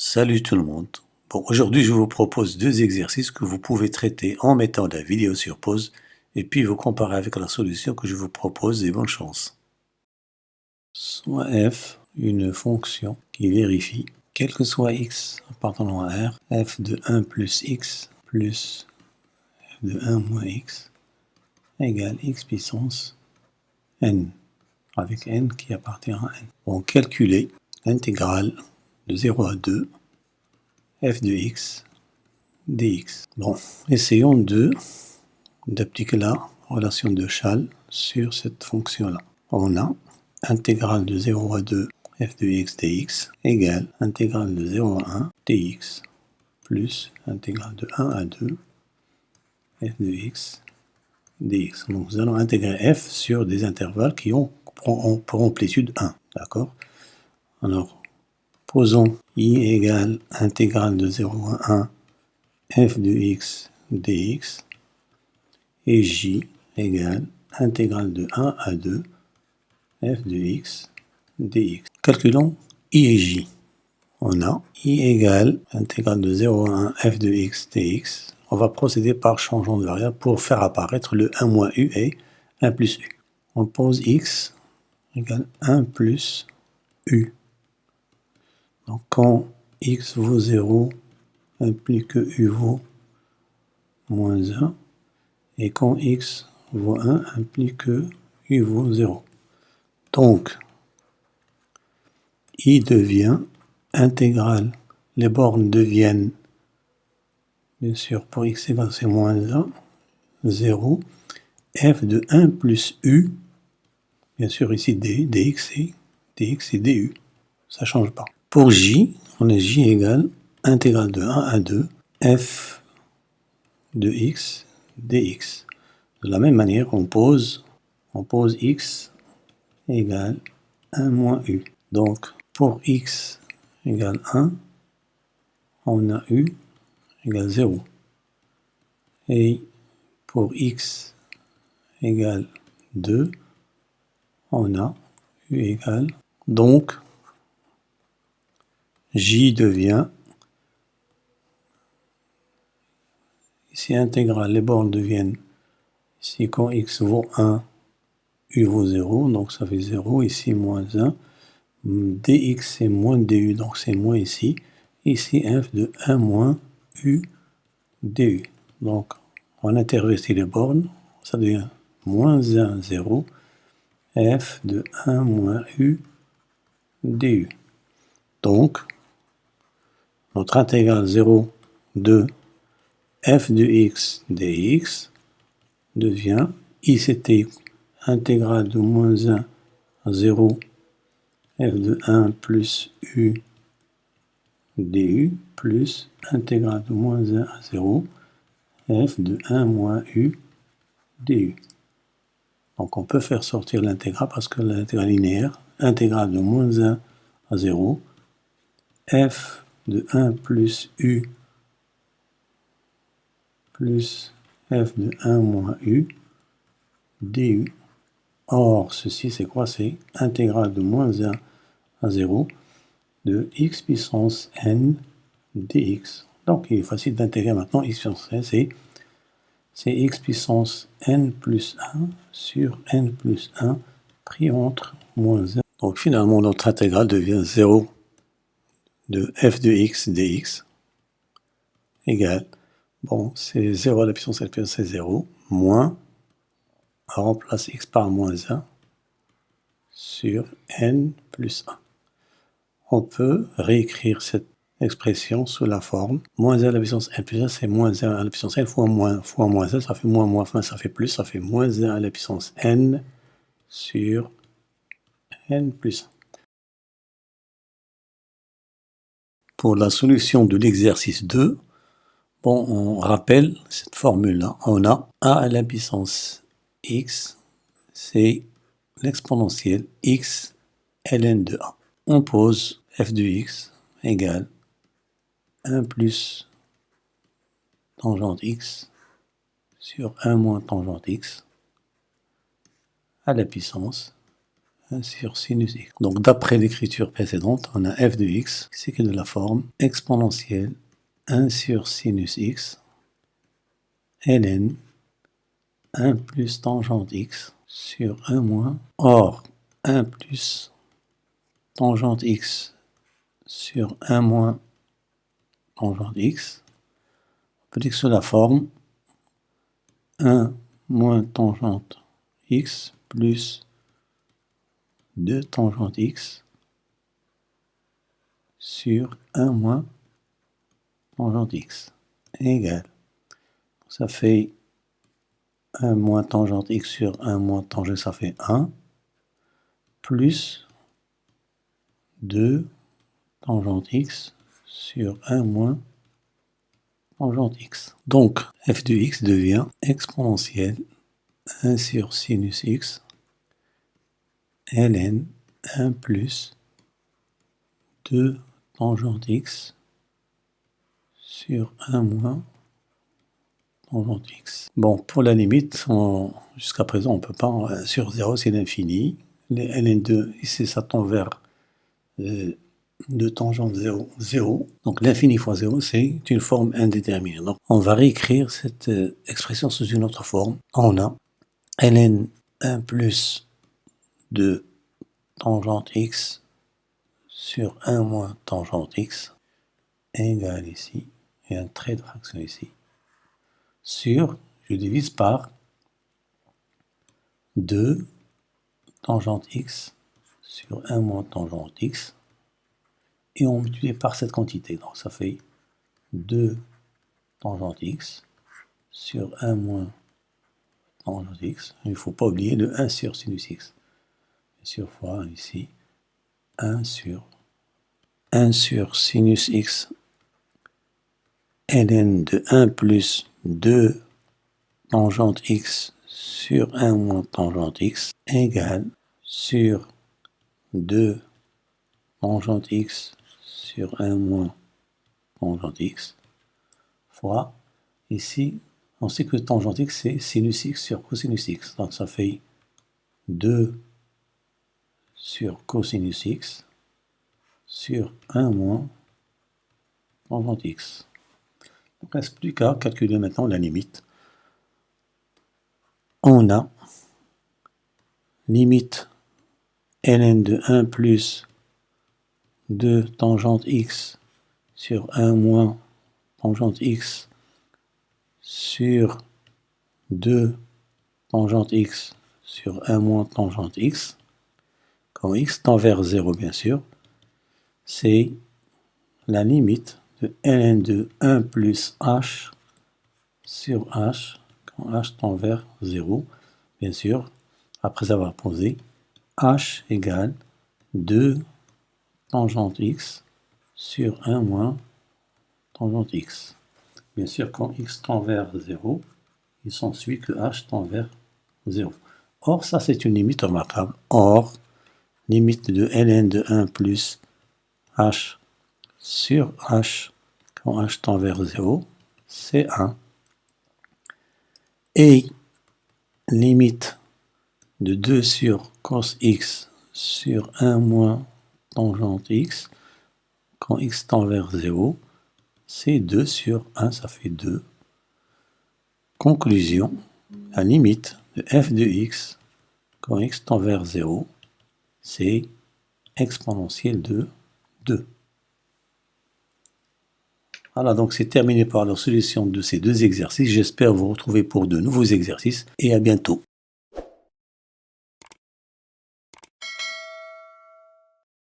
Salut tout le monde. Bon, aujourd'hui, je vous propose deux exercices que vous pouvez traiter en mettant la vidéo sur pause et puis vous comparer avec la solution que je vous propose et bonne chance. Soit f, une fonction qui vérifie, quel que soit x appartenant à R, f de 1 plus x plus f de 1 moins x égale x puissance n, avec n qui appartient à n. On calculer l'intégrale de 0 à 2 f de x dx. Bon, essayons d'appliquer la relation de Chasles sur cette fonction-là. On a intégrale de 0 à 2 f de x dx égale intégrale de 0 à 1 dx plus intégrale de 1 à 2 f de x dx. Donc nous allons intégrer f sur des intervalles qui ont pour amplitude 1. D'accord? Alors, posons i égale intégrale de 0 à 1 f de x dx et j égale intégrale de 1 à 2 f de x dx. Calculons i et j. On a i égale intégrale de 0 à 1 f de x dx. On va procéder par changement de variable pour faire apparaître le 1 moins u et 1 plus u. On pose x égale 1 plus u. Donc quand x vaut 0, implique que u vaut moins 1. Et quand x vaut 1, implique que u vaut 0. Donc, i devient intégrale. Les bornes deviennent, bien sûr, pour x égale c'est moins 1, 0. F de 1 plus u, bien sûr ici dx et du. Ça ne change pas. Pour j, on a j égale intégrale de 1 à 2, f de x dx. De la même manière, on pose x égale 1 moins u. Donc, pour x égale 1, on a u égale 0. Et pour x égale 2, on a u égale. Donc, j devient, ici intégrale, les bornes deviennent, ici quand x vaut 1, u vaut 0, donc ça fait 0, ici moins 1. dx c'est moins du, donc c'est moins ici. Ici f de 1 moins u du. Donc on intervertit les bornes, ça devient moins 1, 0, f de 1 moins u du. Donc notre intégrale 0 de f de x dx devient, i c'était intégrale de moins 1 à 0, f de 1 plus u du plus intégrale de moins 1 à 0 f de 1 moins u du. Donc on peut faire sortir l'intégrale parce que l'intégrale linéaire, intégrale de moins 1 à 0 f de 1 plus u plus f de 1 moins u du. Or ceci c'est quoi? C'est intégrale de moins 1 à 0 de x puissance n dx. Donc il est facile d'intégrer maintenant x puissance n, c'est x puissance n plus 1 sur n plus 1 pris entre moins 1. Donc finalement notre intégrale devient 0 de f de x dx égale, bon c'est 0 à la puissance n plus 1 c'est 0, moins, on remplace x par moins 1 sur n plus 1. On peut réécrire cette expression sous la forme moins 1 à la puissance n plus 1, c'est moins 1 à la puissance n fois moins 1, ça fait moins, enfin ça fait plus, ça fait moins 1 à la puissance n sur n plus 1. Pour la solution de l'exercice 2, bon, on rappelle cette formule-là. On a a à la puissance x, c'est l'exponentielle x ln de a. On pose f de x égale 1 plus tangente x sur 1 moins tangente x à la puissance 1 sur sinus x. Donc d'après l'écriture précédente, on a f de x, c'est que de la forme exponentielle 1 sur sinus x, ln 1 plus tangente x sur 1 moins. Or, 1 plus tangente x sur 1 moins tangente x, on peut dire que c'est la forme 1 moins tangente x plus 2 tangente x sur 1 moins tangente x égale. Ça fait 1 moins tangente x sur 1 moins tangente, ça fait 1, plus 2 tangente x sur 1 moins tangente x. Donc, f de x devient exponentielle 1 sur sinus x, ln 1 plus 2 tangente x sur 1 moins tangente x. Bon, pour la limite, jusqu'à présent, on ne peut pas. 1 sur 0, c'est l'infini. ln2, ici, ça tend vers 2 tangente 0, 0. Donc l'infini fois 0, c'est une forme indéterminée. Donc on va réécrire cette expression sous une autre forme. On a ln 1 plus 2 tangente x sur 1 moins tangente x égale ici, et un trait de fraction ici, sur, je divise par 2 tangente x sur 1 moins tangente x, et on multiplie par cette quantité. Donc ça fait 2 tangente x sur 1 moins tangente x. Il ne faut pas oublier le 1 sur sinus x. Sur fois ici 1 sur sinus x ln de 1 plus 2 tangente x sur 1 moins tangente x égale sur 2 tangente x sur 1 moins tangente x fois, ici, on sait que tangente x c'est sinus x sur cosinus x, donc ça fait 2 sur cosinus x sur 1 moins tangente x. Donc il ne reste plus qu'à calculer maintenant la limite. On a limite ln de 1 plus 2 tangente x sur 1 moins tangente x sur 2 tangente x sur 1 moins tangente x, quand x tend vers 0 bien sûr, c'est la limite de ln de 1 plus h sur h, quand h tend vers 0, bien sûr, après avoir posé h égale 2 tangente x sur 1 moins tangente x. Bien sûr, quand x tend vers 0, il s'ensuit que h tend vers 0. Or, ça c'est une limite remarquable. Or, limite de ln de 1 plus h sur h, quand h tend vers 0, c'est 1. Et limite de 2 sur cos x sur 1 moins tangente x, quand x tend vers 0, c'est 2 sur 1, ça fait 2. Conclusion, la limite de f de x, quand x tend vers 0, c'est exponentielle de 2. Voilà, donc c'est terminé par la solution de ces deux exercices. J'espère vous retrouver pour de nouveaux exercices et à bientôt.